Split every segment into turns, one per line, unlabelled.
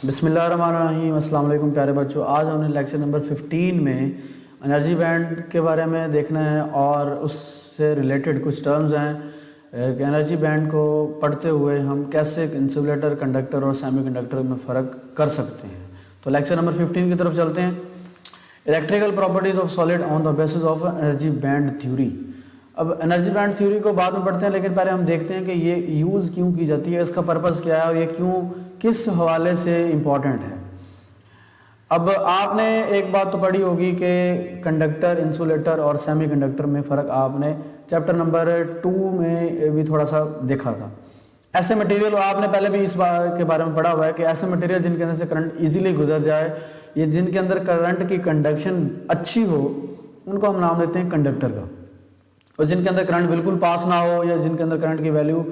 बिस्मिल्लाहिर्रहमानिर्रहीम। अस्सलाम वालेकुम प्यारे बच्चों। आज हमने लेक्चर नंबर 15 में एनर्जी बैंड के बारे में देखना है और उससे रिलेटेड कुछ टर्म्स हैं कि एनर्जी बैंड को पढ़ते हुए हम कैसे इंसुलेटर, कंडक्टर और सेमीकंडक्टर में फ़र्क कर सकते हैं। तो लेक्चर नंबर 15 की तरफ चलते हैं। Electrical properties of solid on the basis of energy band theory. अब एनर्जी बैंड थ्योरी को बाद में पढ़ते हैं, लेकिन पहले हम देखते हैं कि ये यूज़ क्यों की जाती है, इसका पर्पज़ क्या है और ये क्यों किस हवाले से इम्पॉर्टेंट है। अब आपने एक बात तो पढ़ी होगी कि कंडक्टर, इंसुलेटर और सेमीकंडक्टर में फ़र्क आपने चैप्टर नंबर 2 में भी थोड़ा सा देखा था। ऐसे मटेरियल, आपने पहले भी इस बात के बारे में पढ़ा हुआ है कि ऐसे मटेरियल जिनके अंदर से करंट इजीली गुजर जाए, ये जिनके अंदर करंट की कंडक्शन अच्छी हो, उनको हम नाम देते हैं कंडक्टर का। और जिनके अंदर करंट बिल्कुल पास ना हो या जिनके अंदर करंट की वैल्यू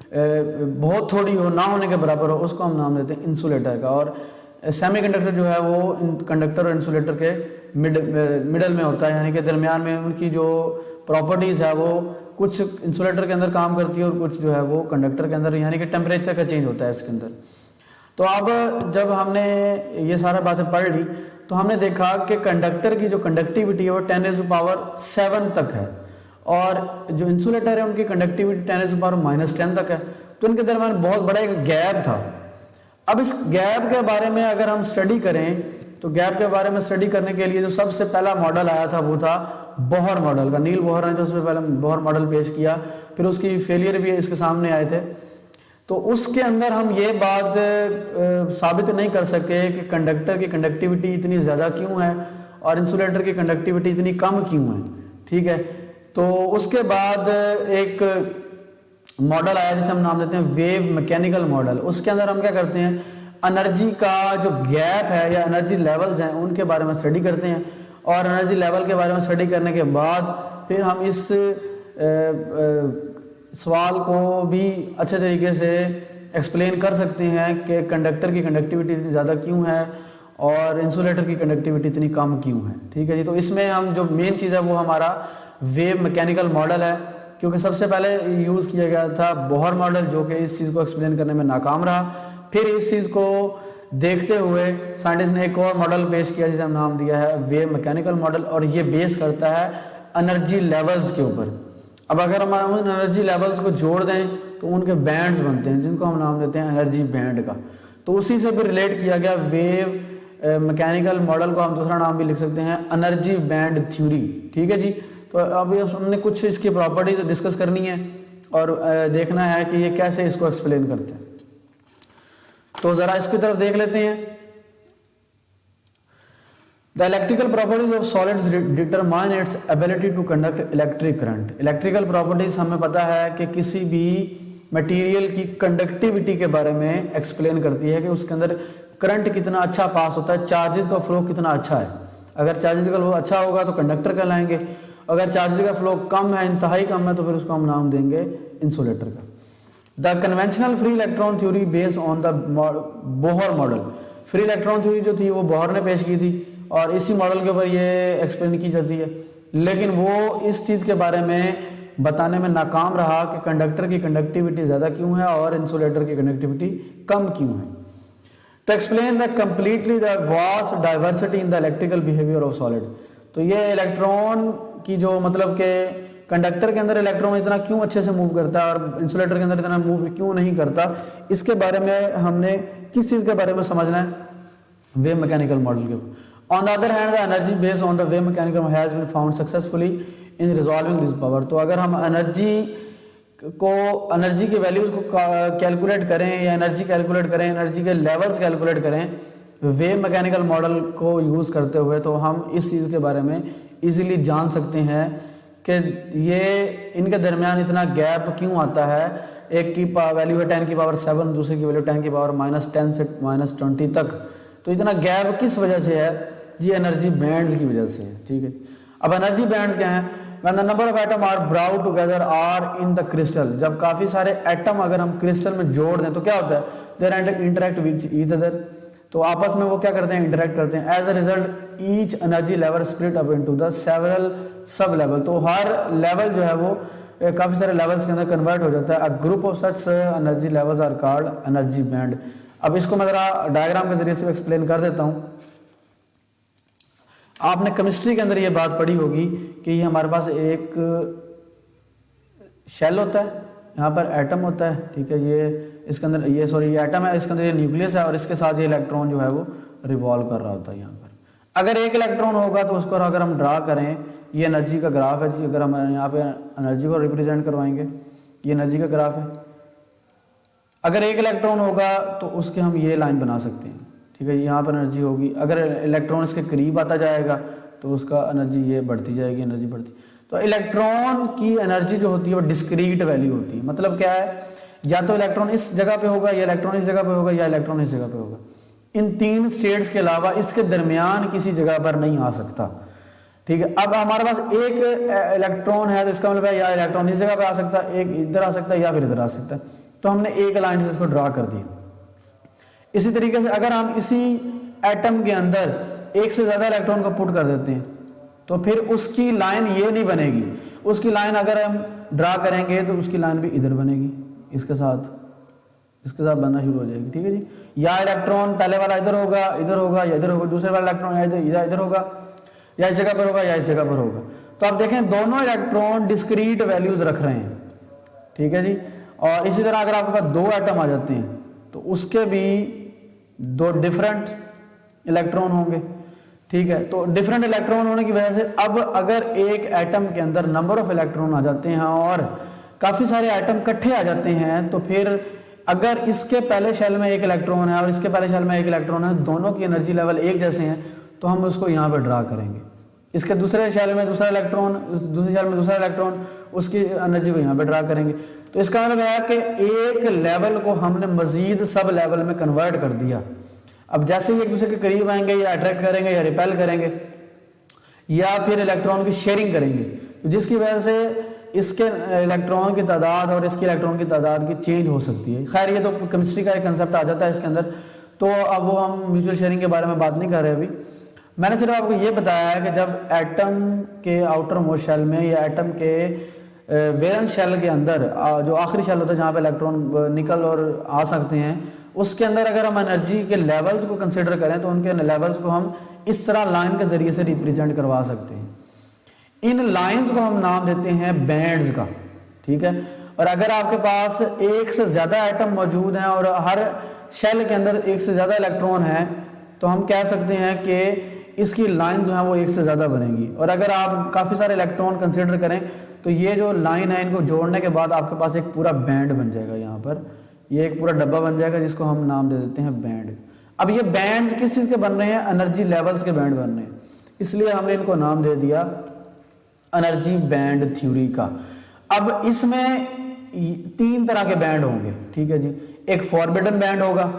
बहुत थोड़ी हो, ना होने के बराबर हो, उसको हम नाम देते हैं इंसुलेटर का। और सेमीकंडक्टर जो है वो कंडक्टर और इंसुलेटर के मिडल में होता है, यानी कि दरमियान में। उनकी जो प्रॉपर्टीज़ है वो कुछ इंसुलेटर के अंदर काम करती है और कुछ जो है वो कंडक्टर के अंदर, यानी कि टेम्परेचर का चेंज होता है इसके अंदर। तो अब जब हमने ये सारा बातें पढ़ ली तो हमने देखा कि कंडक्टर की जो कंडक्टिविटी है वो 10⁻⁷ तक है और जो इंसुलेटर है उनकी कंडक्टिविटी 10⁻⁻10 तक है। तो इनके दरमियान बहुत बड़ा एक गैप था। अब इस गैप के बारे में अगर हम स्टडी करें तो गैप के बारे में स्टडी करने के लिए जो सबसे पहला मॉडल आया था वो था बोहर मॉडल का। नील बोहर ने जो सबसे पहले बोहर मॉडल पेश किया, फिर उसकी फेलियर भी इसके सामने आए थे। तो उसके अंदर हम ये बात साबित नहीं कर सके कि कंडक्टर की कंडक्टिविटी इतनी ज़्यादा क्यों है और इंसुलेटर की कंडक्टिविटी इतनी कम क्यों है। ठीक है, तो उसके बाद एक मॉडल आया जिसे हम नाम देते हैं वेव मैकेनिकल मॉडल। उसके अंदर हम क्या करते हैं, एनर्जी का जो गैप है या एनर्जी लेवल्स हैं उनके बारे में स्टडी करते हैं और एनर्जी लेवल के बारे में स्टडी करने के बाद फिर हम इस सवाल को भी अच्छे तरीके से एक्सप्लेन कर सकते हैं कि कंडक्टर की कंडक्टिविटी इतनी ज़्यादा क्यों है और इंसुलेटर की कंडक्टिविटी इतनी कम क्यों है। ठीक है जी, तो इसमें हम जो मेन चीज़ है वो हमारा वेव मैकेनिकल मॉडल है, क्योंकि सबसे पहले यूज़ किया गया था बोहर मॉडल जो कि इस चीज़ को एक्सप्लेन करने में नाकाम रहा। फिर इस चीज़ को देखते हुए साइंटिस्ट ने एक और मॉडल पेश किया जिसे हम नाम दिया है वेव मैकेनिकल मॉडल, और ये बेस करता है एनर्जी लेवल्स के ऊपर। अब अगर हम उन एनर्जी लेवल्स को जोड़ दें तो उनके बैंड्स बनते हैं जिनको हम नाम देते हैं एनर्जी बैंड का। तो उसी से फिर रिलेट किया गया वेव मैकेनिकल मॉडल को हम दूसरा नाम भी लिख सकते हैं एनर्जी बैंड थ्योरी। ठीक है जी, तो अब हमने कुछ इसकी प्रॉपर्टीज डिस्कस करनी है और देखना है कि ये कैसे इसको एक्सप्लेन करते हैं। तो ज़रा इसकी तरफ देख लेते हैं। The electrical properties of solids determine its ability to conduct electric current. Electrical properties हमें पता है कि किसी भी मटेरियल की कंडक्टिविटी के बारे में एक्सप्लेन करती है कि उसके अंदर करंट कितना अच्छा पास होता है, चार्जेस का फ्लो कितना अच्छा है। अगर चार्जेस का फ्लो अच्छा होगा तो कंडक्टर कहलाएंगे, अगर चार्जेस का फ्लो कम है, इंतहाई कम है, तो फिर उसको हम नाम देंगे इंसुलेटर का। The conventional free electron theory based on the Bohr model. Free electron theory जो थी वो बोहर ने पेश की थी और इसी मॉडल के ऊपर ये एक्सप्लेन की जाती है, लेकिन वो इस चीज़ के बारे में बताने में नाकाम रहा कि कंडक्टर की कंडक्टिविटी ज़्यादा क्यों है और इंसुलेटर की कंडक्टिविटी कम क्यों है। To explain the completely the vast diversity in the electrical behaviour of solid. तो ये इलेक्ट्रॉन की जो मतलब कि कंडक्टर के अंदर इलेक्ट्रॉन इतना क्यों अच्छे से मूव करता है और इंसुलेटर के अंदर इतना मूव क्यों नहीं करता, इसके बारे में हमने किस चीज़ के बारे में समझना है, वेव मैकेनिकल मॉडल के ऊपर। On the other hand, the energy based on the wave mechanism has been found successfully in resolving this power। तो अगर हम एनर्जी की वैल्यूज को कैलकुलेट करें या एनर्जी कैलकुलेट करें, एनर्जी के लेवल्स कैलकुलेट करें वेव मैकेनिकल मॉडल को यूज़ करते हुए, तो हम इस चीज़ के बारे में इजीली जान सकते हैं कि ये इनके दरमियान इतना गैप क्यों आता है। एक की वैल्यू है 10⁻⁷, दूसरे की वैल्यू 10⁻⁻10 से -20 तक। तो इतना गैप किस वजह से है, ये एनर्जी बैंड्स की वजह से है। ठीक है, अब एनर्जी बैंड्स क्या हैं, when the number of atom are brought together are in the crystal. जब काफ़ी सारे एटम अगर हम क्रिस्टल में जोड़ दें तो क्या होता है, there interact with each other. तो आपस में वो क्या करते हैं, इंटरेक्ट करते हैं। As a result each energy level split up into the several sub level. तो हर लेवल जो है वो काफ़ी सारे लेवल्स के अंदर कन्वर्ट हो जाता है। A group of such energy levels are called energy band. अब इसको मैं ज़रा डायग्राम के जरिए से एक्सप्लेन कर देता हूँ। आपने केमिस्ट्री के अंदर ये बात पढ़ी होगी कि ये हमारे पास एक शेल होता है, यहाँ पर एटम होता है, ठीक है, ये इसके अंदर ये एटम है, इसके अंदर ये न्यूक्लियस है और इसके साथ ये इलेक्ट्रॉन जो है वो रिवॉल्व कर रहा होता है यहाँ पर। अगर एक इलेक्ट्रॉन होगा तो उसको अगर हम ड्रा करें, ये एनर्जी का ग्राफ है जी, अगर हम यहाँ पे एनर्जी को रिप्रेजेंट करवाएंगे, ये एनर्जी का ग्राफ है। अगर एक इलेक्ट्रॉन होगा तो उसके हम ये लाइन बना सकते हैं, ठीक है, यहाँ पर एनर्जी होगी। अगर इलेक्ट्रॉन इसके करीब आता जाएगा तो उसका एनर्जी ये बढ़ती जाएगी, एनर्जी बढ़ती। तो इलेक्ट्रॉन की एनर्जी जो होती है वो डिस्क्रीट वैल्यू होती है। मतलब क्या है, या तो इलेक्ट्रॉन इस जगह पे होगा, या इलेक्ट्रॉन इस जगह पे होगा, या इलेक्ट्रॉन इस जगह पे होगा। इन तीन स्टेट्स के अलावा इसके दरमियान किसी जगह पर नहीं आ सकता, ठीक है। अब हमारे पास एक इलेक्ट्रॉन है तो इसका मतलब है या इलेक्ट्रॉन इस जगह पे आ सकता है, एक इधर आ सकता है, या फिर इधर आ सकता है। तो हमने एक लाइन से इसको ड्रा कर दिया। इसी तरीके से अगर हम इसी एटम के अंदर एक से ज्यादा इलेक्ट्रॉन को पुट कर देते हैं तो फिर उसकी लाइन ये नहीं बनेगी। उसकी लाइन अगर हम ड्रा करेंगे तो उसकी लाइन भी इधर बनेगी, इसके साथ बनना शुरू हो जाएगी, ठीक है जी। या इलेक्ट्रॉन पहले वाला इधर होगा, या इधर होगा, दूसरे वाला इलेक्ट्रॉन इधर होगा, या इस जगह पर होगा, या इस जगह पर होगा। तो आप देखें दोनों इलेक्ट्रॉन डिस्क्रीट वैल्यूज रख रहे हैं, ठीक है जी। और इसी तरह अगर आपके पास दो एटम आ जाते हैं तो उसके भी दो डिफरेंट इलेक्ट्रॉन होंगे, ठीक है। तो डिफरेंट इलेक्ट्रॉन होने की वजह से अब अगर एक एटम के अंदर नंबर ऑफ इलेक्ट्रॉन आ जाते हैं और काफी सारे एटम इकट्ठे आ जाते हैं, तो फिर अगर इसके पहले शेल में एक इलेक्ट्रॉन है और इसके पहले शेल में एक इलेक्ट्रॉन है, दोनों की एनर्जी लेवल एक जैसे हैं, तो हम उसको यहाँ पर ड्रा करेंगे। इसके दूसरे शेल में दूसरा इलेक्ट्रॉन, दूसरे शेल में दूसरा इलेक्ट्रॉन, उसकी एनर्जी को यहाँ पे ड्रा करेंगे। तो इसका मतलब है कि एक लेवल को हमने मजीद सब लेवल में कन्वर्ट कर दिया। अब जैसे ही एक दूसरे के करीब आएंगे या अट्रैक्ट करेंगे या रिपेल करेंगे या फिर इलेक्ट्रॉन की शेयरिंग करेंगे, तो जिसकी वजह से इसके इलेक्ट्रॉन की तादाद और इसके इलेक्ट्रॉन की तादाद की चेंज हो सकती है। खैर ये तो केमिस्ट्री का एक कंसेप्ट आ जाता है इसके अंदर, तो अब वो हम म्यूचुअल शेयरिंग के बारे में बात नहीं कर रहे अभी। मैंने सिर्फ आपको ये बताया है कि जब एटम के आउटर मोस्ट शेल में या एटम के वैलेंस शेल के अंदर जो आखिरी शेल होता है जहाँ पे इलेक्ट्रॉन निकल और आ सकते हैं, उसके अंदर अगर हम एनर्जी के लेवल्स को कंसिडर करें तो उनके लेवल्स को हम इस तरह लाइन के जरिए से रिप्रेजेंट करवा सकते हैं। इन लाइंस को हम नाम देते हैं बैंड्स का, ठीक है। और अगर आपके पास एक से ज्यादा एटम मौजूद हैं और हर शेल के अंदर एक से ज्यादा इलेक्ट्रॉन है, तो हम कह सकते हैं कि इसकी लाइन जो है वो एक से ज्यादा बनेगी। और अगर आप काफी सारे इलेक्ट्रॉन कंसिडर करें तो ये जो लाइन है इनको जोड़ने के बाद आपके पास एक पूरा बैंड बन जाएगा। यहाँ पर ये एक पूरा डब्बा बन जाएगा जिसको हम नाम दे देते हैं बैंड। अब ये बैंड्स किस चीज के बन रहे हैं? एनर्जी लेवल्स के बैंड बन रहे हैं, इसलिए हमने इनको नाम दे दिया एनर्जी बैंड थ्योरी का। अब इसमें तीन तरह के बैंड होंगे, ठीक है जी। एक फॉरबिडन बैंड होगा,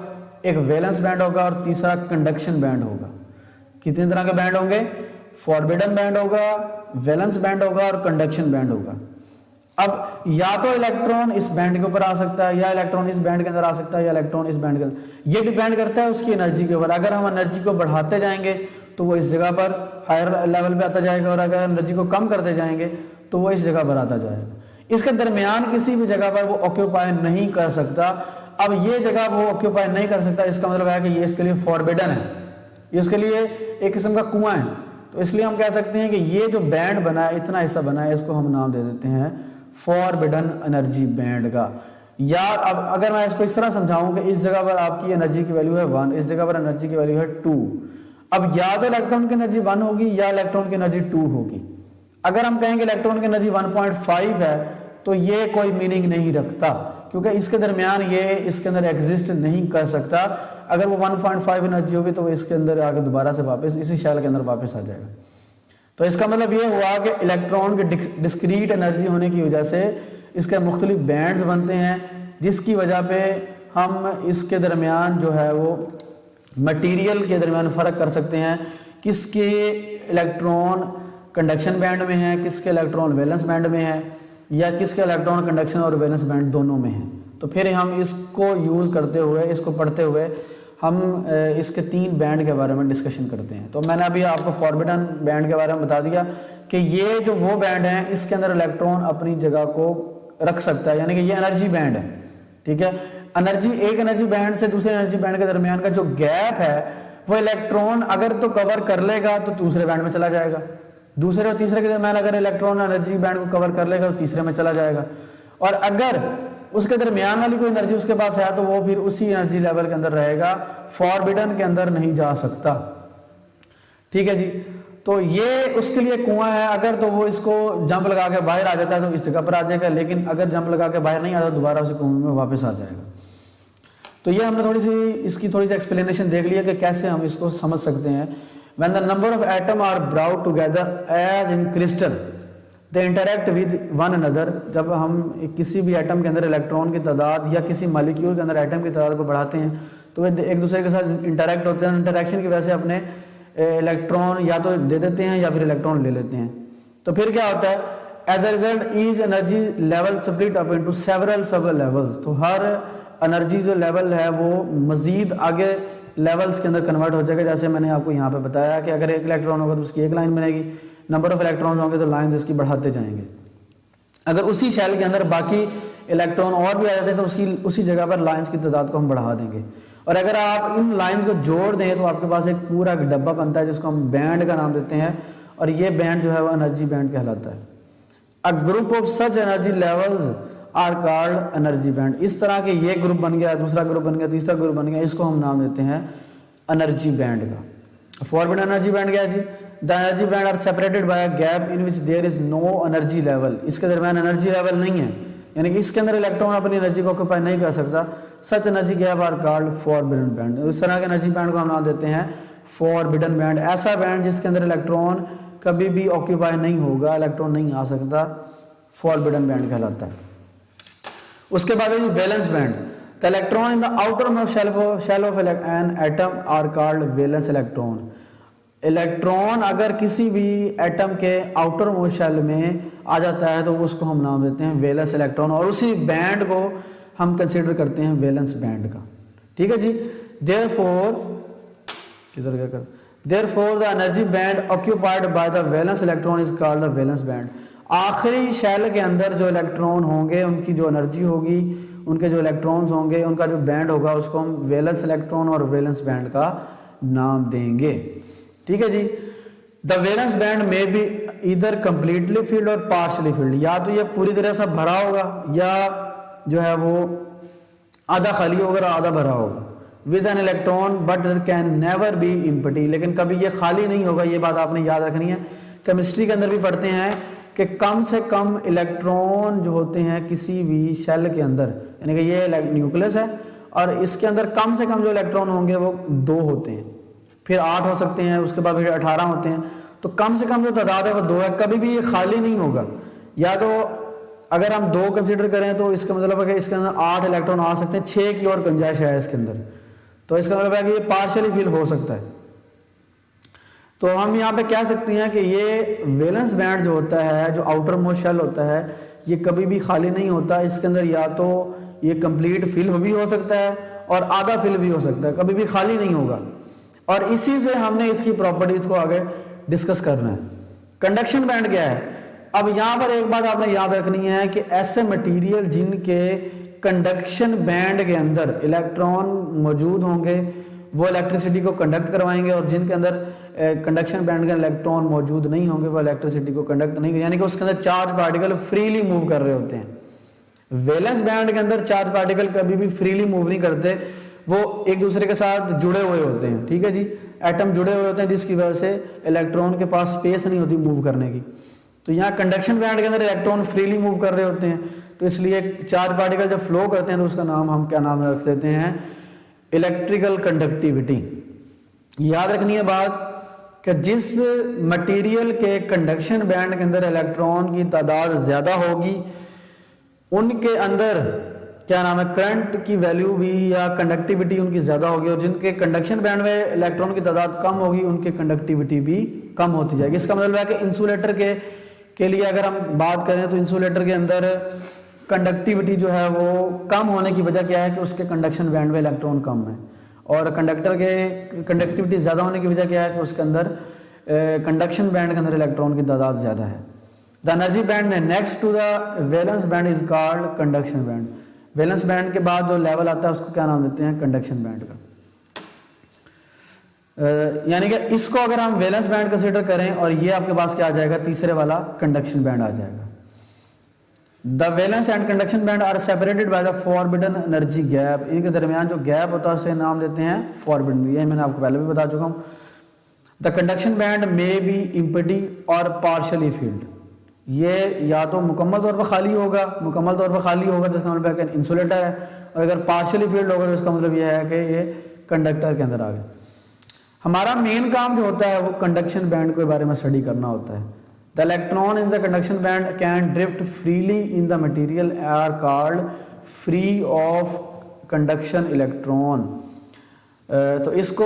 एक वैलेंस बैंड होगा और तीसरा कंडक्शन बैंड होगा। कितने तरह के बैंड होंगे? फॉरबिडन बैंड होगा, वैलेंस बैंड होगा और कंडक्शन बैंड होगा। अब या तो इलेक्ट्रॉन इस बैंड के ऊपर आ सकता है, या इलेक्ट्रॉन इस बैंड के अंदर आ सकता है, या इलेक्ट्रॉन इस बैंड के अंदर। ये डिपेंड करता है उसकी एनर्जी के ऊपर। अगर हम एनर्जी को बढ़ाते जाएंगे तो वो इस जगह पर हायर लेवल पे आता जाएगा, और अगर एनर्जी को कम करते जाएंगे तो वो इस जगह पर आता जाएगा। इसके दरमियान किसी भी जगह पर वो ऑक्यूपाई नहीं कर सकता। अब ये जगह वो ऑक्यूपाई नहीं कर सकता, इसका मतलब है कि ये इसके लिए फॉरबिडन है, ये उसके लिए एक किस्म का कुआं है। तो इसलिए हम कह सकते हैं कि ये जो बैंड बना है, इतना हिस्सा बना है, इसको हम नाम दे देते हैं फॉरबिडन एनर्जी बैंड का। या अब अगर मैं इसको इस तरह समझाऊं कि इस जगह पर आपकी एनर्जी की वैल्यू है 1, इस जगह पर एनर्जी की वैल्यू है 2। अब या तो इलेक्ट्रॉन की एनर्जी 1 होगी या इलेक्ट्रॉन की एनर्जी 2 होगी। अगर हम कहेंगे इलेक्ट्रॉन की एनर्जी 1.5 है तो ये कोई मीनिंग नहीं रखता, क्योंकि इसके दरमियान ये इसके अंदर एग्जिस्ट नहीं कर सकता। अगर वो 1.5 एनर्जी होगी तो वो इसके अंदर आके दोबारा से वापस इसी शेल के अंदर वापस आ जाएगा। तो इसका मतलब ये हुआ कि इलेक्ट्रॉन के डिस्क्रीट एनर्जी होने की वजह से इसके मुख्तलिफ बैंड्स बनते हैं, जिसकी वजह पे हम इसके दरमियान जो है वो मटेरियल के दरमियान फ़र्क कर सकते हैं, किसके इलेक्ट्रॉन कंडक्शन बैंड में है, किसके इलेक्ट्रॉन वैलेंस बैंड में है, या किसके इलेक्ट्रॉन कंडक्शन और वैलेंस बैंड दोनों में है। तो फिर हम इसको यूज़ करते हुए, इसको पढ़ते हुए हम इसके 3 बैंड के बारे में डिस्कशन करते हैं। तो मैंने अभी आपको फॉरबिडन बैंड के बारे में बता दिया कि ये जो वो बैंड है इसके अंदर इलेक्ट्रॉन अपनी जगह को रख सकता है, यानी कि ये एनर्जी बैंड है, ठीक है। एनर्जी, एक एनर्जी बैंड से दूसरे एनर्जी बैंड के दरमियान का जो गैप है वो इलेक्ट्रॉन अगर तो कवर कर लेगा तो दूसरे बैंड में चला जाएगा, दूसरे और तीसरे के दरमियान अगर इलेक्ट्रॉन एनर्जी बैंड को कवर कर लेगा तो तीसरे में चला जाएगा, और अगर उसके दरमियान वाली कोई एनर्जी उसके पास है तो वो फिर उसी एनर्जी लेवल के अंदर रहेगा, फॉरबिडन के अंदर नहीं जा सकता। ठीक है जी, तो ये उसके लिए कुआं है। अगर तो वो इसको जंप लगा के बाहर आ जाता है तो इस जगह पर आ जाएगा, लेकिन अगर जंप लगा के बाहर नहीं आता तो दोबारा उसी कुएं में वापस आ जाएगा। तो ये हमने इसकी थोड़ी सी एक्सप्लेनेशन देख लिया कि कैसे हम इसको समझ सकते हैं। When the number of atom are brought together as in crystal, they interact with one another। जब हम किसी भी एटम के अंदर इलेक्ट्रॉन की तादाद या किसी मॉलिक्यूल के अंदर एटम की तादाद को बढ़ाते हैं तो वे एक दूसरे के साथ इंटरेक्ट होते हैं। इंटरेक्शन की वजह से अपने इलेक्ट्रॉन या तो दे देते हैं या फिर इलेक्ट्रॉन ले लेते हैं। तो फिर क्या होता है, as a result each energy level split up into several sub levels. तो हर एनर्जी जो लेवल है वो मजीद आगे लेवल्स के अंदर कन्वर्ट हो जाएगा। जैसे मैंने आपको यहाँ पे बताया कि अगर एक इलेक्ट्रॉन होगा तो उसकी एक लाइन बनेगी, नंबर ऑफ इलेक्ट्रॉन होंगे तो लाइंस इसकी बढ़ाते जाएंगे। अगर उसी शेल के अंदर बाकी इलेक्ट्रॉन और भी आ जाते हैं तो उसी जगह पर लाइंस की तादाद को हम बढ़ा देंगे। और अगर आप इन लाइंस को जोड़ दें तो आपके पास एक पूरा डब्बा बनता है जिसको हम बैंड का नाम देते हैं, और ये बैंड जो है वो एनर्जी बैंड कहलाता है। A group of such energy levels are called energy band. इस तरह के ये ग्रुप बन गया, दूसरा ग्रुप बन गया, तीसरा ग्रुप बन गया, इसको हम नाम देते हैं एनर्जी बैंड का। फॉरबिडन एनर्जी बैंड क्या है जी, the energy band are separated by a gap in which there is no energy level. इसके दरमियान एनर्जी लेवल नहीं है, यानी कि इसके अंदर इलेक्ट्रॉन अपनी एनर्जी को ऑक्यूपाई नहीं कर सकता। Such energy gap are called forbidden band. इस तरह के एनर्जी बैंड को हम नाम देते हैं फॉरबिडन बैंड। ऐसा बैंड जिसके अंदर इलेक्ट्रॉन कभी भी ऑक्यूपाई नहीं होगा, इलेक्ट्रॉन नहीं आ सकता, फॉरबिडन बैंड कहलाता है। उसके बाद है valence band. The electron in the outermost shell of an atom are called valence electron. Electron अगर किसी भी एटम के आउटर मोस्ट शेल में आ जाता है तो उसको हम नाम देते हैं वैलेंस इलेक्ट्रॉन, और उसी बैंड को हम कंसीडर करते हैं वैलेंस बैंड का। ठीक है जी, therefore the energy band occupied by the valence electron is called the valence band. आखिरी शेल के अंदर जो इलेक्ट्रॉन होंगे, उनकी जो एनर्जी होगी, उनके जो इलेक्ट्रॉन्स होंगे, उनका जो बैंड होगा, उसको हम वैलेंस इलेक्ट्रॉन और वैलेंस बैंड का नाम देंगे। ठीक है जी, द वैलेंस बैंड में बी इधर कंप्लीटली फिल्ड और पार्शली फिल्ड। या तो ये पूरी तरह से भरा होगा या जो है वो आधा खाली होगा और आधा भरा होगा। With an electron but can never be empty. लेकिन कभी ये खाली नहीं होगा, ये बात आपने याद रखनी है। केमिस्ट्री के अंदर भी पढ़ते हैं कि कम से कम इलेक्ट्रॉन जो होते हैं किसी भी शेल के अंदर, यानी कि ये न्यूक्लियस है और इसके अंदर कम से कम जो इलेक्ट्रॉन होंगे वो 2 होते हैं, फिर 8 हो सकते हैं, उसके बाद फिर 18 होते हैं। तो कम से कम जो तादाद है वो 2 है, कभी भी ये खाली नहीं होगा। या तो अगर हम 2 कंसीडर करें तो इसका मतलब है कि इसके अंदर 8 इलेक्ट्रॉन आ सकते हैं, 6 की और गुंजाइश है इसके अंदर, तो इसका मतलब है कि ये पार्शियली फिल हो सकता है। तो हम यहाँ पे कह सकते हैं कि ये वैलेंस बैंड जो होता है, जो आउटर मोस्ट शेल होता है, ये कभी भी खाली नहीं होता। इसके अंदर या तो ये कंप्लीट फिल भी हो सकता है और आधा फिल भी हो सकता है, कभी भी खाली नहीं होगा। और इसी से हमने इसकी प्रॉपर्टीज को आगे डिस्कस करना है। कंडक्शन बैंड क्या है? अब यहाँ पर एक बात आपने याद रखनी है कि ऐसे मटेरियल जिनके कंडक्शन बैंड के अंदर इलेक्ट्रॉन मौजूद होंगे वो इलेक्ट्रिसिटी को कंडक्ट करवाएंगे, और जिनके अंदर कंडक्शन बैंड के इलेक्ट्रॉन मौजूद नहीं होंगे वो इलेक्ट्रिसिटी को कंडक्ट नहीं, यानी कि उसके अंदर चार्ज पार्टिकल फ्रीली मूव कर रहे होते हैं। वैलेंस बैंड के अंदर चार्ज पार्टिकल कभी भी फ्रीली मूव नहीं करते, वो एक दूसरे के साथ जुड़े हुए होते हैं। ठीक है जी, एटम जुड़े हुए होते हैं जिसकी वजह से इलेक्ट्रॉन के पास स्पेस नहीं होती मूव करने की। तो यहाँ कंडक्शन बैंड के अंदर इलेक्ट्रॉन फ्रीली मूव कर रहे होते हैं, तो इसलिए चार्ज पार्टिकल जब फ्लो करते हैं तो उसका नाम हम क्या नाम रख देते हैं? Electrical conductivity. याद रखनी है बात कि जिस मटेरियल के कंडक्शन बैंड के अंदर इलेक्ट्रॉन की तादाद ज्यादा होगी उनके अंदर क्या नाम है, करंट की वैल्यू भी या कंडक्टिविटी उनकी ज्यादा होगी, और जिनके कंडक्शन बैंड में इलेक्ट्रॉन की तादाद कम होगी उनकी कंडक्टिविटी भी कम होती जाएगी। इसका मतलब है कि इंसुलेटर के लिए अगर हम बात करें तो इंसुलेटर के अंदर कंडक्टिविटी जो है वो कम होने की वजह क्या है कि उसके कंडक्शन बैंड में इलेक्ट्रॉन कम है, और कंडक्टर के कंडक्टिविटी ज़्यादा होने की वजह क्या है कि उसके अंदर कंडक्शन बैंड के अंदर इलेक्ट्रॉन की तादाद ज़्यादा है। The energy band next to the valence band is called conduction band. Valence band के बाद जो लेवल आता है उसको क्या नाम देते हैं, कंडक्शन बैंड का। यानी कि इसको अगर हम वैलेंस बैंड कंसीडर करें और ये आपके पास क्या आ जाएगा, तीसरे वाला कंडक्शन बैंड आ जाएगा। The valence and conduction band are separated by the forbidden energy gap. इनके दरमियान जो गैप होता है उसे नाम देते हैं फॉरबिडन। ये मैंने आपको पहले भी बता चुका हूँ। The conduction band may be empty और पार्शली फील्ड। ये या तो मुकम्मल तौर पर खाली होगा, मुकम्मल तौर पर खाली होगा तो इसका मतलब है कि इंसुलेटर है, और अगर पार्शली फील्ड होगा तो इसका मतलब यह है कि ये कंडक्टर के अंदर आ गया। हमारा मेन काम जो होता है वो कंडक्शन बैंड के बारे में स्टडी करना होता है। The electron in the conduction band can drift freely in the material are called free of conduction electron. तो इसको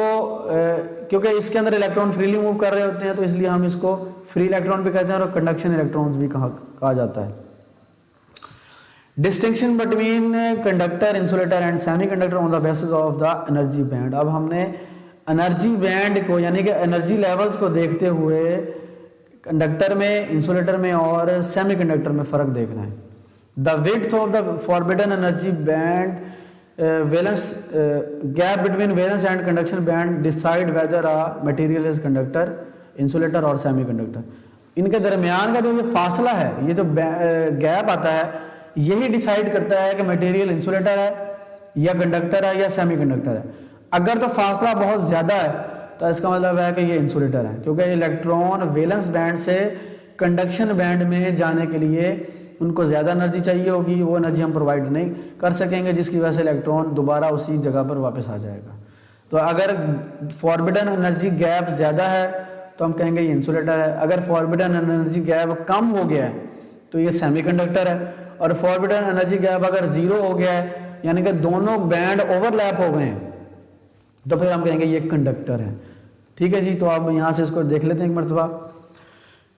क्योंकि इसके अंदर इलेक्ट्रॉन फ्रीली मूव कर रहे होते हैं तो इसलिए हम इसको फ्री इलेक्ट्रॉन भी कहते हैं और कंडक्शन इलेक्ट्रॉन्स भी कहा जाता है। Distinction between conductor, insulator and semi conductor on the basis of the energy band. अब हमने एनर्जी बैंड को यानी कि एनर्जी लेवल्स को देखते हुए कंडक्टर में, इंसुलेटर में और सेमी कंडक्टर में फ़र्क देखना है। The width of the forbidden energy band valence gap between valence and conduction band decide whether a material is conductor, insulator और सेमी कंडक्टर। इनके दरमियान का जो ये फासला है, ये जो गैप आता है, यही डिसाइड करता है कि मटेरियल इंसुलेटर है या कंडक्टर है या सेमी कंडक्टर है। अगर तो फासला बहुत ज़्यादा है तो इसका मतलब है कि ये इंसुलेटर है, क्योंकि इलेक्ट्रॉन वैलेंस बैंड से कंडक्शन बैंड में जाने के लिए उनको ज़्यादा एनर्जी चाहिए होगी, वो एनर्जी हम प्रोवाइड नहीं कर सकेंगे, जिसकी वजह से इलेक्ट्रॉन दोबारा उसी जगह पर वापस आ जाएगा। तो अगर फॉरबिडन एनर्जी गैप ज़्यादा है तो हम कहेंगे ये इंसुलेटर है। अगर फॉरबिडन एनर्जी गैप कम हो गया है तो ये सेमीकंडक्टर है। और फॉरबिडन एनर्जी गैप अगर ज़ीरो हो गया है यानी कि दोनों बैंड ओवरलैप हो गए हैं तो फिर हम कहेंगे ये कंडक्टर है। ठीक है जी, तो आप यहाँ से इसको देख लेते हैं एक मरतबा।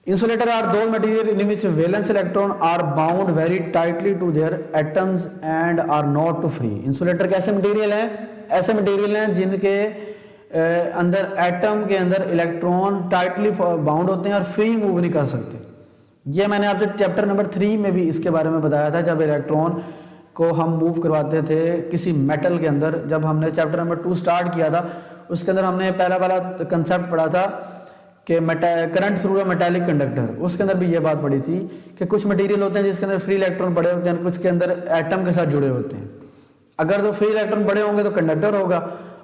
Insulator are those material in which valence electron are bound very tightly to their atoms and are not too free. Insulator कैसे मटेरियल हैं? ऐसे मटेरियल हैं जिनके अंदर एटम के अंदर इलेक्ट्रॉन टाइटली बाउंड होते हैं और फ्री मूव नहीं कर सकते। ये मैंने आपसे चैप्टर नंबर 3 में भी इसके बारे में बताया था, जब इलेक्ट्रॉन को हम मूव करवाते थे किसी मेटल के अंदर। जब हमने चैप्टर नंबर 2 स्टार्ट किया था उसके अंदर हमने पहला वाला कंसेप्ट पढ़ा था कि current through a metallic conductor. उसके अंदर भी ये बात पढ़ी थी कि कुछ मटेरियल होते हैं जिसके अंदर फ्री इलेक्ट्रॉन पड़े होते हैं, कुछ के अंदर एटम के साथ जुड़े होते हैं। अगर तो फ्री इलेक्ट्रॉन पड़े होंगे तो कंडक्टर होगा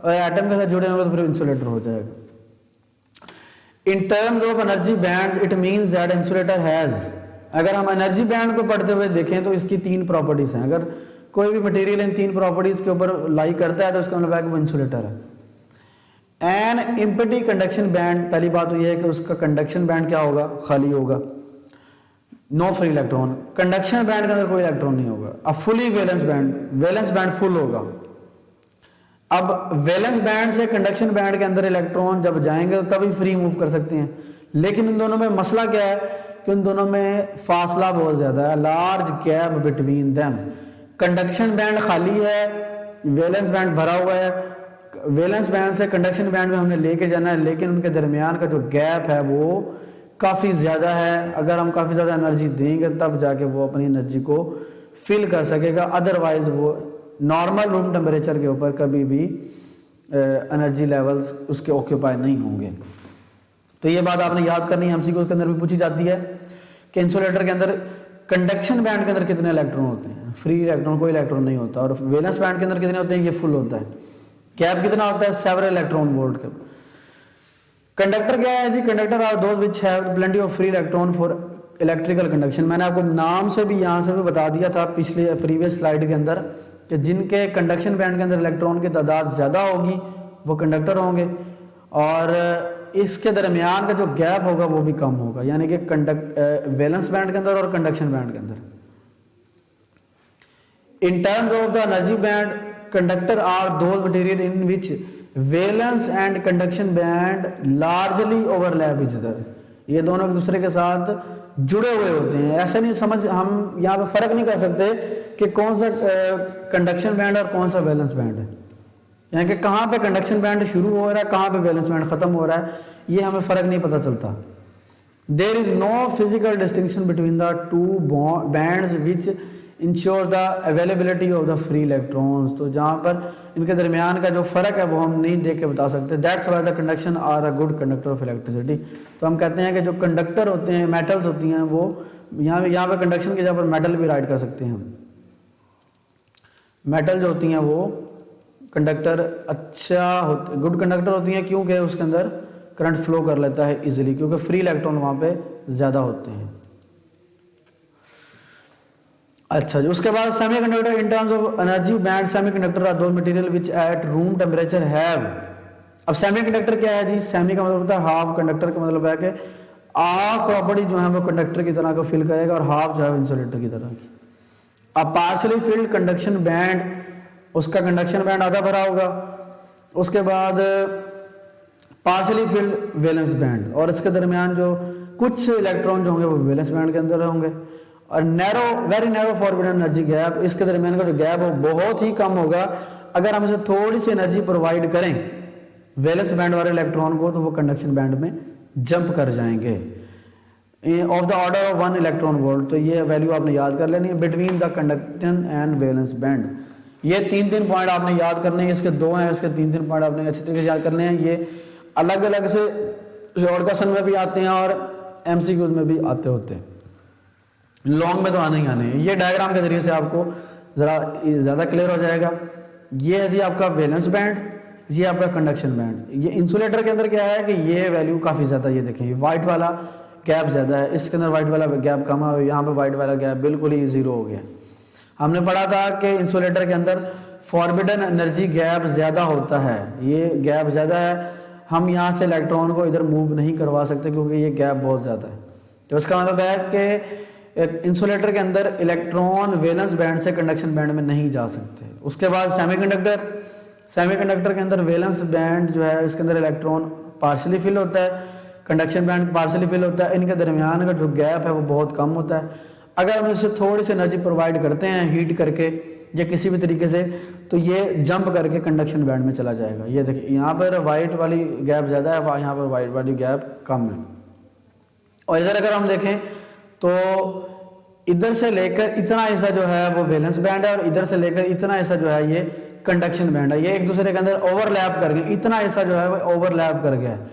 और एटम के साथ जुड़े होंगे तो फिर इंसुलेटर हो जाएगा। इन terms of energy band it means that insulator has, अगर हम एनर्जी बैंड को पढ़ते हुए देखें तो इसकी 3 प्रॉपर्टीज हैं। अगर कोई भी मटेरियल इन 3 प्रॉपर्टीज के ऊपर लाई करता है तो उसका मतलब है कि वो इंसुलेटर है। एन एम्प्टी कंडक्शन बैंड, पहली बात तो यह है कि उसका कंडक्शन बैंड क्या होगा? खाली होगा, no free electron. Conduction band के अंदर कोई इलेक्ट्रॉन नहीं होगा। अब fully valence band, valence band full होगा। अब वैलेंस बैंड से कंडक्शन बैंड के अंदर इलेक्ट्रॉन जब जाएंगे तो तभी फ्री मूव कर सकते हैं। लेकिन इन दोनों में मसला क्या है कि उन दोनों में फासला बहुत ज्यादा है, large gap between them. Conduction band खाली है, वैलेंस बैंड भरा हुआ है। वैलेंस बैंड से कंडक्शन बैंड में हमने लेके जाना है, लेकिन उनके दरमियान का जो गैप है वो काफ़ी ज़्यादा है। अगर हम काफ़ी ज़्यादा एनर्जी देंगे तब जाके वो अपनी एनर्जी को फिल कर सकेगा, अदरवाइज वो नॉर्मल रूम टेम्परेचर के ऊपर कभी भी एनर्जी लेवल्स उसके ऑक्यूपाई नहीं होंगे। तो ये बात आपने याद करनी है, एमसीक्यू के अंदर भी पूछी जाती है कि इंसुलेटर के अंदर कंडक्शन बैंड के अंदर कितने इलेक्ट्रॉन होते हैं? फ्री इलेक्ट्रॉन, कोई इलेक्ट्रॉन नहीं होता। और वैलेंस बैंड के अंदर कितने होते हैं? ये फुल होता है। गैप कितना होता है? सेवरल इलेक्ट्रॉन वोल्ट के। कंडक्टर क्या है जी? Conductor are those which have plenty of free electron for electrical conduction. मैंने आपको नाम से भी यहाँ से भी बता दिया था पिछले प्रीवियस स्लाइड के अंदर कि जिनके कंडक्शन बैंड के अंदर इलेक्ट्रॉन की तादाद ज़्यादा होगी वो कंडक्टर होंगे, और इसके दरमियान का जो गैप होगा वो भी कम होगा, यानी कि वैलेंस बैंड के अंदर और कंडक्शन बैंड के अंदर। In terms of the energy band, conductor are those material in which valence and conduction band largely overlap each other. ये दोनों एक दूसरे के साथ जुड़े हुए होते हैं। ऐसा नहीं समझ, हम यहाँ पे फर्क नहीं कर सकते कि कौन सा कंडक्शन बैंड और कौन सा वैलेंस बैंड है, यानी कि कहाँ पे कंडक्शन बैंड शुरू हो रहा है, कहाँ पे वैलेंस बैंड खत्म हो रहा है, ये हमें फर्क नहीं पता चलता। There is no physical distinction between the two bands which ensure the availability of the free electrons. तो जहाँ पर इनके दरमियान का जो फ़र्क है वो हम नहीं देख के बता सकते। That's why the conduction are a good conductor of electricity. तो हम कहते हैं कि जो कंडक्टर होते हैं, मेटल्स होती हैं, वो यहाँ पे कंडक्शन की जगह पर मेटल भी राइट कर सकते हैं हम। मेटल जो होती हैं वो कंडक्टर गुड कंडक्टर होती हैं, क्योंकि उसके अंदर करंट फ्लो कर लेता है इजीली, क्योंकि फ्री इलेक्ट्रॉन वहाँ पे ज़्यादा होते हैं। अच्छा जी, उसके बाद semiconductor in terms of energy band, semiconductor are those material which at room temperature have. अब सेमीकंडक्टर क्या है जी? सेमी का मतलब होता है हाफ, कंडक्टर का मतलब है कि हाफ प्रॉपर्टी जो है वो कंडक्टर की तरह को फिल करेगा और हाफ जो है इंसुलेटर की तरह की। अब पार्शली फिल्ड कंडक्शन बैंड, उसका कंडक्शन बैंड आधा भरा होगा। उसके बाद पार्शली फिल्ड वैलेंस बैंड, और इसके दरमियान जो कुछ इलेक्ट्रॉन जो होंगे वो वैलेंस बैंड के अंदर होंगे। और narrow, very narrow forbidden energy gap, इसके दरमियान का जो गैप है वो बहुत ही कम होगा। अगर हम इसे थोड़ी सी एनर्जी प्रोवाइड करें वैलेंस बैंड वाले इलेक्ट्रॉन को, तो वो कंडक्शन बैंड में जंप कर जाएंगे of the order of 1 electron volt. तो ये वैल्यू आपने याद कर लेनी है between the conduction and valence band. ये 3 पॉइंट आपने याद करने हैं, इसके 2 हैं, इसके 3 पॉइंट आपने अच्छी तरीके से याद करने हैं। ये अलग अलग से शॉर्ट क्वेश्चन में भी आते हैं और एमसीक्यूज में भी आते होते हैं, लॉन्ग में तो आने ही आने हैं। ये डायग्राम के जरिए से आपको ज़रा ज़्यादा क्लियर हो जाएगा। ये है जी आपका वैलेंस बैंड, ये आपका कंडक्शन बैंड। ये इंसुलेटर के अंदर क्या है कि ये वैल्यू काफ़ी ज़्यादा, ये देखें वाइट वाला गैप ज़्यादा है, इसके अंदर वाइट वाला गैप कम है, यहाँ पे वाइट वाला गैप बिल्कुल ही ज़ीरो हो गया। हमने पढ़ा था कि इंसुलेटर के अंदर फॉरबिडन एनर्जी गैप ज़्यादा होता है, ये गैप ज़्यादा है, हम यहाँ से इलेक्ट्रॉन को इधर मूव नहीं करवा सकते क्योंकि ये गैप बहुत ज़्यादा है। तो इसका मतलब है कि इंसुलेटर के अंदर इलेक्ट्रॉन वैलेंस बैंड से कंडक्शन बैंड में नहीं जा सकते। उसके बाद सेमीकंडक्टर, सेमीकंडक्टर के अंदर वैलेंस बैंड जो है इसके अंदर इलेक्ट्रॉन पार्शली फिल होता है, कंडक्शन बैंड पार्शली फिल होता है, इनके दरमियान का जो गैप है वो बहुत कम होता है। अगर हम इसे थोड़ी सी एनर्जी प्रोवाइड करते हैं हीट करके या किसी भी तरीके से, तो ये जंप करके कंडक्शन बैंड में चला जाएगा। ये देखिए यहाँ पर वाइट वाली गैप ज़्यादा है, यहाँ पर वाइट वाली गैप कम है। और इधर अगर हम देखें तो इधर से लेकर इतना हिस्सा जो है वो वैलेंस बैंड है और इधर से लेकर इतना हिस्सा जो है ये कंडक्शन बैंड है। ये एक दूसरे के अंदर ओवरलैप कर गए, इतना हिस्सा जो है वो ओवरलैप कर गया है।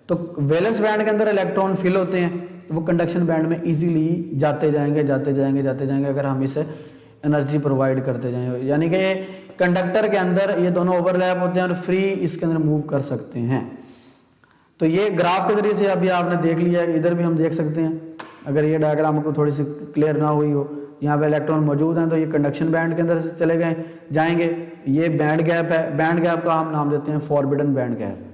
तो वैलेंस बैंड के अंदर इलेक्ट्रॉन फिल होते हैं, तो वो कंडक्शन बैंड में इजीली जाते जाएंगे जाते जाएंगे जाते जाएंगे अगर हम इसे एनर्जी प्रोवाइड करते जाएंगे। यानी कि ये कंडक्टर के अंदर ये दोनों ओवरलैप होते हैं और फ्री इसके अंदर मूव कर सकते हैं। तो ये ग्राफ के जरिए से अभी आपने देख लिया है, इधर भी हम देख सकते हैं। अगर ये डायग्राम को थोड़ी सी क्लियर ना हुई हो, यहाँ पे इलेक्ट्रॉन मौजूद हैं तो ये कंडक्शन बैंड के अंदर से चले गए जाएंगे। ये बैंड गैप है, बैंड गैप का हम नाम देते हैं फॉरबिडन बैंड गैप।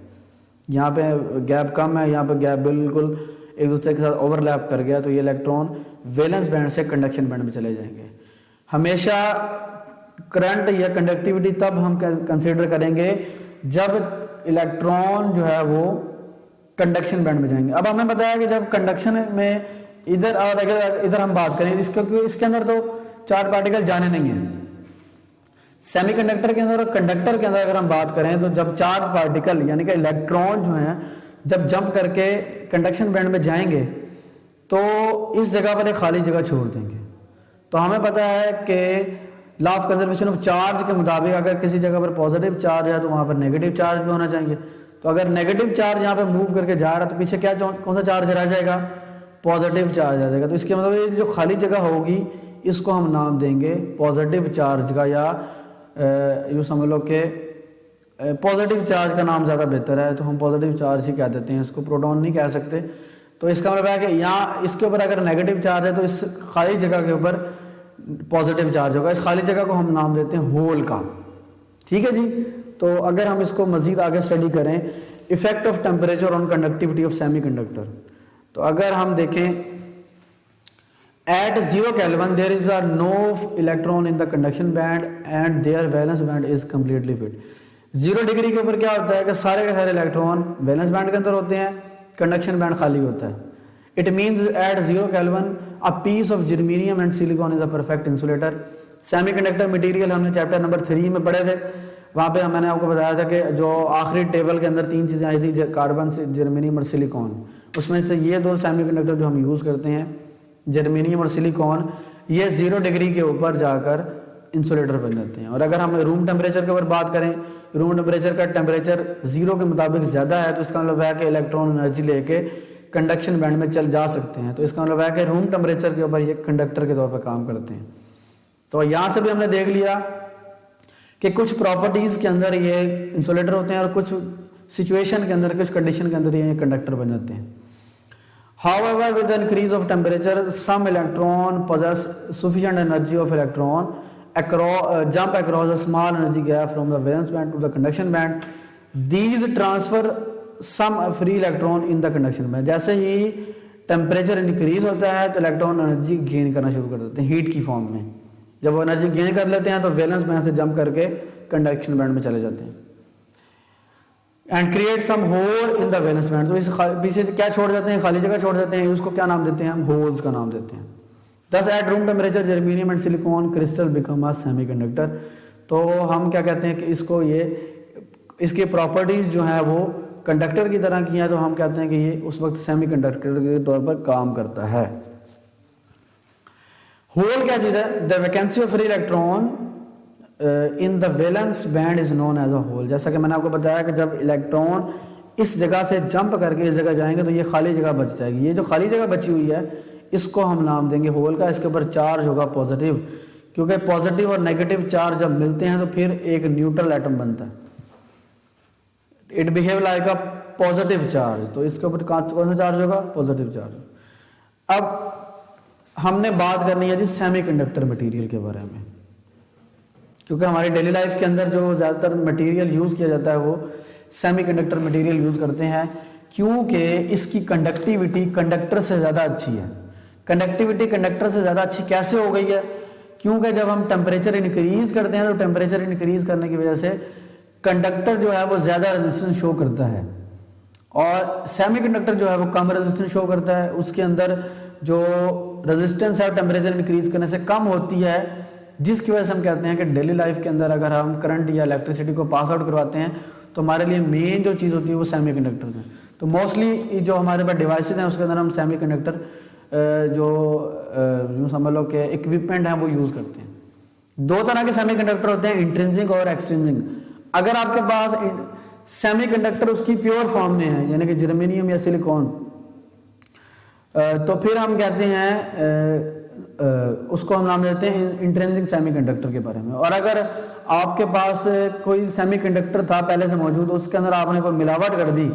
यहाँ पे गैप कम है, यहाँ पे गैप बिल्कुल एक दूसरे के साथ ओवरलैप कर गया, तो ये इलेक्ट्रॉन वैलेंस बैंड से कंडक्शन बैंड में चले जाएंगे। हमेशा करंट या कंडक्टिविटी तब हम कंसीडर करेंगे जब इलेक्ट्रॉन जो है वो कंडक्शन बैंड में जाएंगे। अब हमें बताया कि जब कंडक्शन में इधर और इधर हम बात करें इसके अंदर तो चार्ज पार्टिकल जाने नहीं है। सेमीकंडक्टर के अंदर और कंडक्टर के अंदर अगर हम बात करें तो जब चार्ज पार्टिकल यानी कि इलेक्ट्रॉन जो हैं जब जंप करके कंडक्शन बैंड में जाएंगे तो इस जगह पर एक खाली जगह छोड़ देंगे। तो हमें पता है कि law of conservation of charge के मुताबिक अगर किसी जगह पर पॉजिटिव चार्ज है तो वहाँ पर नेगेटिव चार्ज भी होना चाहिए। तो अगर नेगेटिव चार्ज यहाँ पे मूव करके जा रहा है तो पीछे क्या कौन सा चार्ज रह जाएगा? पॉजिटिव चार्ज आ जाएगा। तो इसके मतलब ये जो खाली जगह होगी इसको हम नाम देंगे पॉजिटिव चार्ज का, या यूँ समझ लो कि पॉजिटिव चार्ज का नाम ज़्यादा बेहतर है, तो हम पॉजिटिव चार्ज ही कह देते हैं, इसको प्रोटॉन नहीं कह सकते। तो इसका मतलब है कि यहाँ इसके ऊपर अगर नेगेटिव चार्ज है तो इस खाली जगह के ऊपर पॉजिटिव चार्ज होगा। इस खाली जगह को हम नाम देते हैं होल का। ठीक है जी। तो अगर हम इसको मजीद आगे स्टडी करें, effect of temperature on conductivity of semiconductor, तो अगर हम देखें at 0 Kelvin there is a no electron in the conduction band and their valence band is completely filled। 0 degree के ऊपर क्या होता है कि सारे के सारे इलेक्ट्रॉन वैलेंस बैंड के अंदर होते हैं, कंडक्शन बैंड खाली होता है। It means at 0 Kelvin a piece of germanium and silicon is a perfect insulator। Semiconductor material हमने चैप्टर नंबर 3 में पढ़े थे, वहाँ पे मैंने आपको बताया था कि जो आखिरी टेबल के अंदर 3 चीज़ें आई थी, कार्बन, जर्मेनियम और सिलिकॉन। उसमें से ये 2 सेमीकंडक्टर जो हम यूज़ करते हैं, जर्मेनियम और सिलिकॉन, ये 0 डिग्री के ऊपर जाकर इंसुलेटर बन जाते हैं। और अगर हम रूम टेम्परेचर के ऊपर बात करें, रूम टेम्परेचर का टेम्परेचर 0 के मुताबिक ज़्यादा है, तो इसका मतलब है कि इलेक्ट्रॉन एनर्जी लेके कंडक्शन बैंड में चल जा सकते हैं। तो इसका मतलब है कि रूम टेम्परेचर के ऊपर ये कंडक्टर के तौर पर काम करते हैं। तो यहाँ से भी हमने देख लिया कि कुछ प्रॉपर्टीज़ के अंदर ये इंसुलेटर होते हैं और कुछ सिचुएशन के अंदर, कुछ कंडीशन के अंदर ये कंडक्टर बन जाते हैं। However, with the increase of temperature, some electron possess sufficient energy of electron jump across a small energy gap from the valence band to the conduction band. These transfer some free electron in the conduction band. जैसे ही temperature increase होता है तो electron energy gain करना शुरू कर देते हैं heat की फॉर्म में। जब वो एनर्जी गेन कर लेते हैं तो वैलेंस बैंड से जंप करके कंडक्शन बैंड में चले जाते हैं। And create some hole in the valence band. तो इस पीछे क्या छोड़ देते हैं, खाली जगह छोड़ देते हैं, उसको क्या नाम देते हैं हम, होल्स का नाम देते हैं। दस eight room temperature germanium and silicon crystal become a semiconductor. तो हम क्या कहते हैं कि इसको ये इसके प्रॉपर्टीज जो है वो कंडक्टर की तरह की है, तो हम कहते हैं कि ये उस वक्त सेमीकंडक्टर के तौर पर काम करता है। होल क्या चीज है, the vacancy of free electron in the valence band is known as a hole. जैसा कि मैंने आपको बताया कि जब इलेक्ट्रॉन इस जगह से जंप करके इस जगह जाएंगे तो ये खाली जगह बच जाएगी। ये जो खाली जगह बची हुई है इसको हम नाम देंगे होल का। इसके ऊपर चार्ज होगा पॉजिटिव, क्योंकि पॉजिटिव और नेगेटिव चार्ज जब मिलते हैं तो फिर एक न्यूट्रल एटम बनता है। It behave like a positive charge. तो इसके ऊपर कौन सा चार्ज होगा, पॉजिटिव चार्ज। अब हमने बात करनी है जी सेमीकंडक्टर मटेरियल के बारे में, क्योंकि हमारी डेली लाइफ के अंदर जो ज़्यादातर मटेरियल यूज़ किया जाता है वो सेमीकंडक्टर मटेरियल यूज़ करते हैं, क्योंकि इसकी कंडक्टिविटी कंडक्टर से ज़्यादा अच्छी है। कंडक्टिविटी कंडक्टर से ज़्यादा अच्छी कैसे हो गई है, क्योंकि जब हम टेम्परेचर इंक्रीज करते हैं तो टेम्परेचर इंक्रीज करने की वजह से कंडक्टर जो है वो ज़्यादा रेजिस्टेंस शो करता है और सेमीकंडक्टर जो है वो कम रेजिस्टेंस शो करता है। उसके अंदर जो रेजिस्टेंस है टेम्परेचर इंक्रीज करने से कम होती है, जिसकी वजह से हम कहते हैं कि डेली लाइफ के अंदर अगर हम करंट या इलेक्ट्रिसिटी को पास आउट करवाते हैं तो हमारे लिए मेन जो चीज़ होती है वो सेमीकंडक्टर्स हैं। तो मोस्टली जो हमारे पास डिवाइसेस हैं उसके अंदर हम सेमीकंडक्टर जो यूँ समझ लो कि इक्विपमेंट हैं वो यूज़ करते हैं। दो तरह के सेमीकंडक्टर होते हैं, इंट्रिंसिक और एक्सट्रिंसिक। अगर आपके पास सेमीकंडक्टर उसकी प्योर फॉर्म में है, यानी कि जर्मेनियम या सिलिकॉन, तो फिर हम कहते हैं उसको हम नाम देते हैं इंट्रिंसिक सेमीकंडक्टर के बारे में। और अगर आपके पास कोई सेमीकंडक्टर था पहले से मौजूद, उसके अंदर आपने कोई मिलावट कर दी,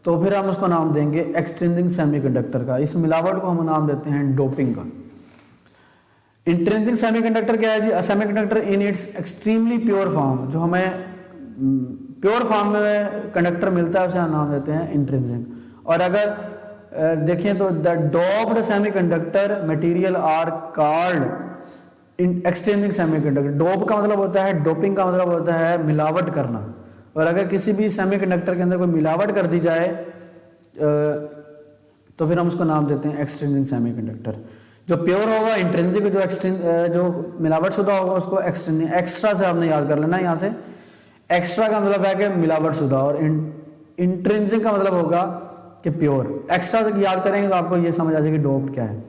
तो फिर हम उसको नाम देंगे एक्सट्रिंसिक सेमीकंडक्टर का। इस मिलावट को हम नाम देते हैं डोपिंग का। इंट्रिंसिक सेमीकंडक्टर क्या है जी, semiconductor in its extremely pure form. जो हमें प्योर फॉर्म में कंडक्टर मिलता है उसे हम नाम देते हैं इंट्रिंसिक। और अगर देखें तो the doped semiconductor material are called extrinsic semiconductor. Dope का मतलब होता है, डोपिंग का मतलब होता है मिलावट करना। और अगर किसी भी सेमीकंडक्टर के अंदर कोई मिलावट कर दी जाए तो फिर हम उसको नाम देते हैं एक्सट्रिंसिक सेमीकंडक्टर। जो प्योर होगा इंट्रिंसिक, जो मिलावट शुदा होगा उसको एक्सट्रिंसिक। एक्स्ट्रा से आपने याद कर लेना, यहाँ से एक्स्ट्रा का मतलब है कि मिलावट शुदा और इंट्रिंसिक का मतलब होगा कि प्योर। एक्स्ट्रा से याद करेंगे तो आपको ये समझ आ जाएगी डोप्ड क्या है।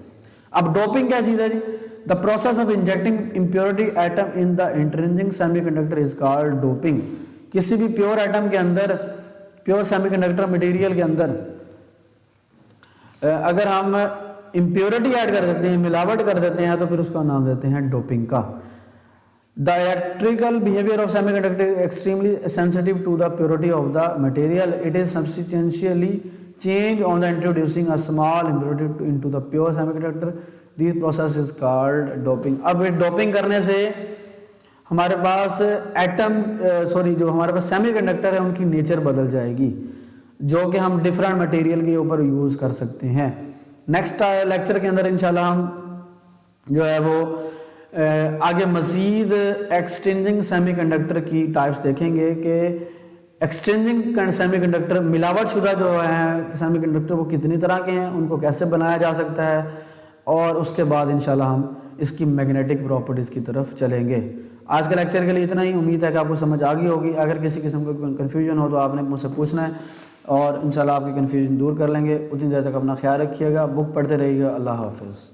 अब डोपिंग क्या चीज़ है जी, the process of injecting impurity atom in the intrinsic semiconductor is called doping. किसी भी प्योर एटम के अंदर, प्योर सेमीकंडक्टर मटेरियल के अंदर अगर हम इम्प्योरिटी ऐड कर देते हैं, मिलावट कर देते हैं, तो फिर उसका नाम देते हैं डोपिंग का। The electrical behaviour of semiconductor extremely sensitive to the purity of the material. It is substantially change on the introducing a small impurity into the pure semiconductor. This process is called doping. अब doping करने से हमारे पास जो हमारे पास semiconductor है उनकी nature बदल जाएगी, जो कि हम डिफरेंट मटेरियल के ऊपर यूज़ कर सकते हैं। नेक्स्ट लेक्चर के अंदर इंशाल्लाह हम जो है वो आगे मज़ीद एक्सट्रिंसिक सेमीकंडक्टर की टाइप्स देखेंगे कि एक्सट्रिंसिक सेमीकंडक्टर मिलावट शुदा जो है सेमीकंडक्टर वो कितनी तरह के हैं, उनको कैसे बनाया जा सकता है, और उसके बाद इंशाल्लाह हम इसकी मैग्नेटिक प्रॉपर्टीज़ की तरफ चलेंगे। आज के लेक्चर के लिए इतना ही। उम्मीद है कि आपको समझ आ गई होगी। अगर किसी किस्म का कन्फ्यूजन हो तो आपने मुझसे पूछना है और इंशाल्लाह आपकी कन्फ्यूजन दूर कर लेंगे। उतनी देर तक अपना ख्याल रखिएगा, बुक पढ़ते रहिएगा। अल्लाह हाफ़िज़।